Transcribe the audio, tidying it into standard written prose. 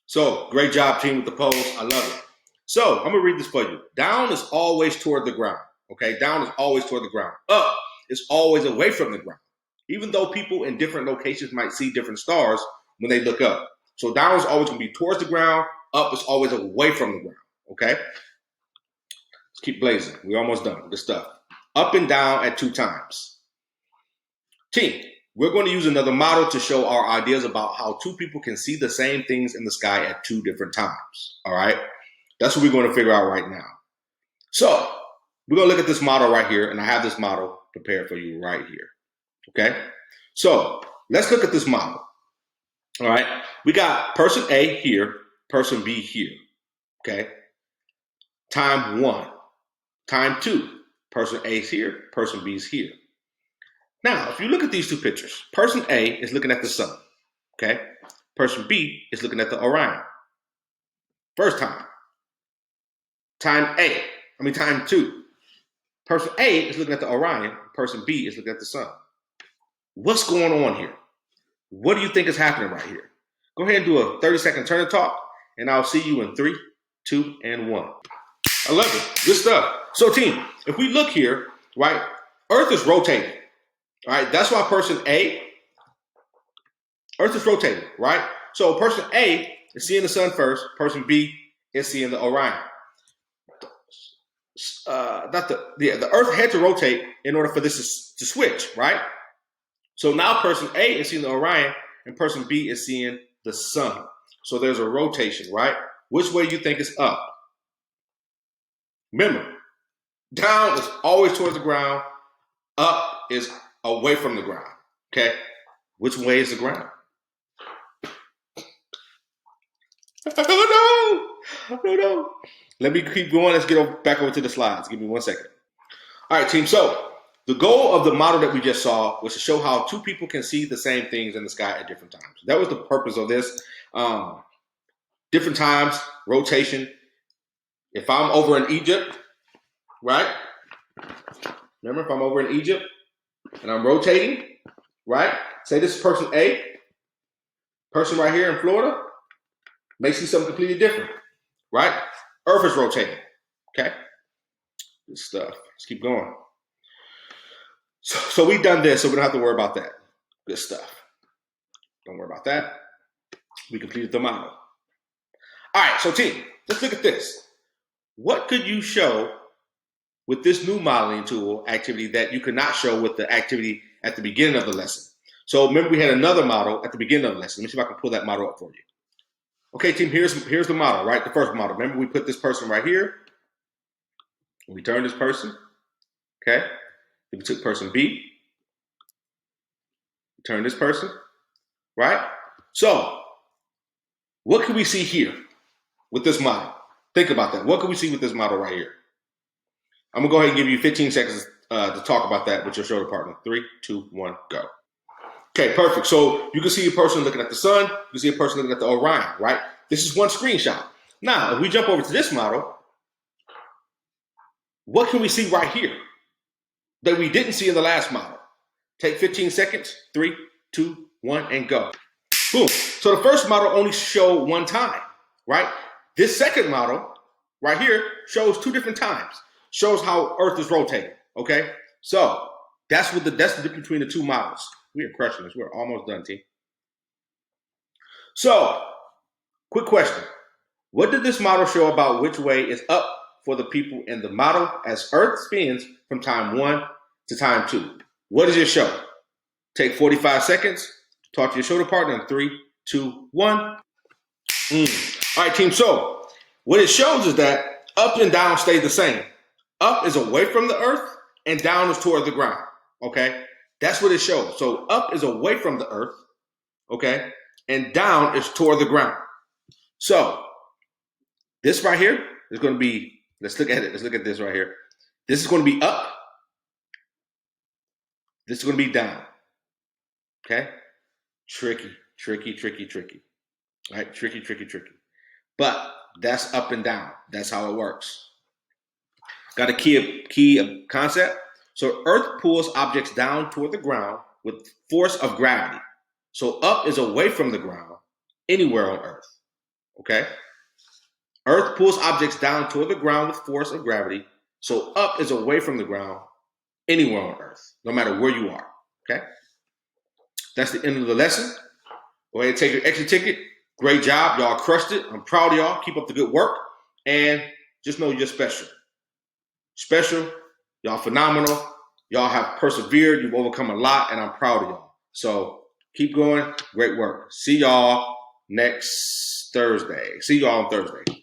So great job, team, with the pose. I love it. So I'm gonna read this for you. Down is always toward the ground. Okay, down is always toward the ground. Up is always away from the ground. Even though people in different locations might see different stars when they look up. So down is always gonna be towards the ground. Up is always away from the ground. Okay. Let's keep blazing. We're almost done with this stuff. Up and down at 2 times. Team, we're going to use another model to show our ideas about how 2 people can see the same things in the sky at 2 different times. All right. That's what we're going to figure out right now. So we're going to look at this model right here, and I have this model prepared for you right here. Okay. So let's look at this model. All right. We got person A here, person B here. Okay. Time 1. Time 2. Person A is here, person B is here. Now, if you look at these 2 pictures, person A is looking at the sun. Okay. Person B is looking at the Orion. First time. Time 2. Person A is looking at the Orion. Person B is looking at the sun. What's going on here? What do you think is happening right here? Go ahead and do a 30-second turn and talk, and I'll see you in 3, 2, and 1. I love it. Good stuff. So, team, if we look here, right, Earth is rotating. All right, that's why person A, Earth is rotating, right? So person A is seeing the sun first. Person B is seeing the Orion. The Earth had to rotate in order for this to switch, right? So now person A is seeing the Orion and person B is seeing the sun. So there's a rotation, right? Which way do you think is up? Remember, down is always towards the ground. Up is away from the ground. Okay? Which way is the ground? Oh no. Let me keep going. Let's get back over to the slides. Give me 1 second. All right, team. So the goal of the model that we just saw was to show how 2 people can see the same things in the sky at different times. That was the purpose of this. Different times, rotation. If I'm over in Egypt, right? Remember, if I'm over in Egypt and I'm rotating, right? Say this is person A, person right here in Florida may see something completely different, right? Earth is rotating, okay? Good stuff. Let's keep going. So we've done this, so we don't have to worry about that. Good stuff. Don't worry about that. We completed the model. All right, so team, let's look at this. What could you show with this new modeling tool activity that you could not show with the activity at the beginning of the lesson? So remember, we had another model at the beginning of the lesson. Let me see if I can pull that model up for you. Okay, team, here's the model, right? The first model. Remember, we put this person right here. We turned this person. Okay. Then we took person B. Turned this person. Right? So, what can we see here with this model? Think about that. What can we see with this model right here? I'm going to go ahead and give you 15 seconds to talk about that with your shoulder partner. 3, 2, 1, go. Okay, perfect. So you can see a person looking at the sun. You can see a person looking at the Orion, right? This is one screenshot. Now, if we jump over to this model, what can we see right here that we didn't see in the last model? Take 15 seconds. 3, 2, 1, and go. Boom. So the first model only showed one time, right? This second model right here shows 2 different times. Shows how Earth is rotating, okay? So that's the difference between the 2 models. We are crushing this. We're almost done, team. So, quick question. What did this model show about which way is up for the people in the model as Earth spins from time 1 to time 2? What does it show? Take 45 seconds. Talk to your shoulder partner in 3, 2, 1. All right, team. So, what it shows is that up and down stay the same. Up is away from the Earth and down is toward the ground, okay? That's what it shows. So up is away from the Earth, okay? And down is toward the ground. So this right here is going to be, let's look at it. Let's look at this right here. This is going to be up. This is going to be down, okay? Tricky. All right? Tricky. But that's up and down. That's how it works. Got a key concept? So Earth pulls objects down toward the ground with force of gravity. So up is away from the ground anywhere on Earth. Okay? Earth pulls objects down toward the ground with force of gravity. So up is away from the ground anywhere on Earth, no matter where you are. Okay? That's the end of the lesson. Go ahead and take your exit ticket. Great job. Y'all crushed it. I'm proud of y'all. Keep up the good work. And just know you're special. Special. Y'all phenomenal. Y'all have persevered. You've overcome a lot, and I'm proud of y'all. So keep going. Great work. See y'all next Thursday. See y'all on Thursday.